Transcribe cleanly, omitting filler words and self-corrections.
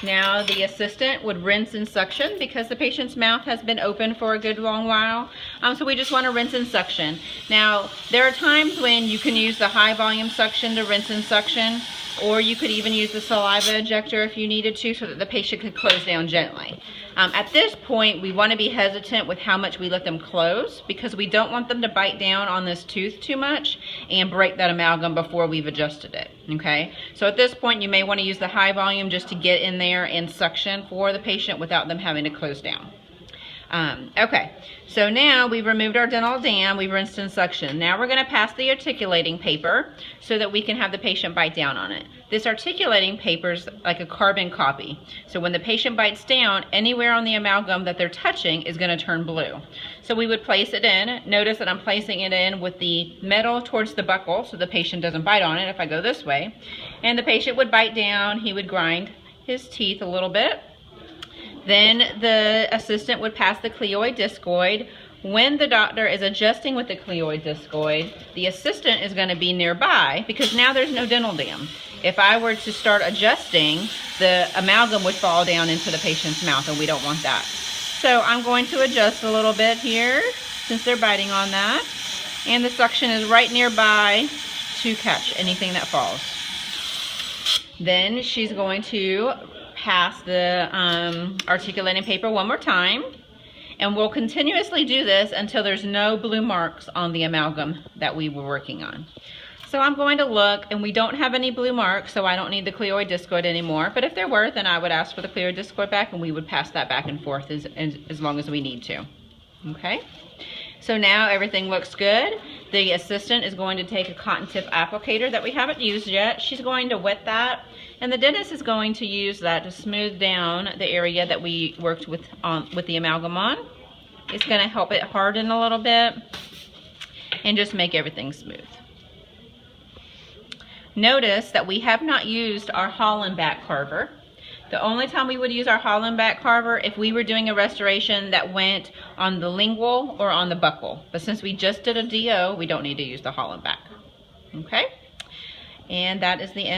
Now the assistant would rinse and suction because the patient's mouth has been open for a good long while. So we just want to rinse and suction. Now there are times when you can use the high volume suction to rinse and suction, or you could even use the saliva ejector if you needed to, so that the patient could close down gently. At this point, we want to be hesitant with how much we let them close, because we don't want them to bite down on this tooth too much and break that amalgam before we've adjusted it, okay? So at this point, you may want to use the high volume just to get in there and suction for the patient without them having to close down. Okay, so now we've removed our dental dam, we've rinsed and suction. Now we're going to pass the articulating paper so that we can have the patient bite down on it. This articulating paper is like a carbon copy. So when the patient bites down, anywhere on the amalgam that they're touching is going to turn blue. So we would place it in. Notice that I'm placing it in with the metal towards the buccal so the patient doesn't bite on it if I go this way. And the patient would bite down, he would grind his teeth a little bit. Then the assistant would pass the cleoid discoid. When the doctor is adjusting with the cleoid discoid, the assistant is going to be nearby because now there's no dental dam. If I were to start adjusting, the amalgam would fall down into the patient's mouth, and we don't want that. So I'm going to adjust a little bit here since they're biting on that. And the suction is right nearby to catch anything that falls. Then she's going to pass the articulating paper one more time, and we'll continuously do this until there's no blue marks on the amalgam that we were working on. So I'm going to look, and we don't have any blue marks, so I don't need the cleoid discoid anymore, but if there were, then I would ask for the cleoid discoid back, and we would pass that back and forth as long as we need to. Okay, so now everything looks good. The assistant is going to take a cotton tip applicator that we haven't used yet. She's going to wet that, and the dentist is going to use that to smooth down the area that we worked with the amalgam on. It's going to help it harden a little bit and just make everything smooth. Notice that we have not used our Holland back carver. The only time we would use our Holland back carver if we were doing a restoration that went on the lingual or on the buccal. But since we just did a DO, we don't need to use the Holland back. Okay? And that is the end.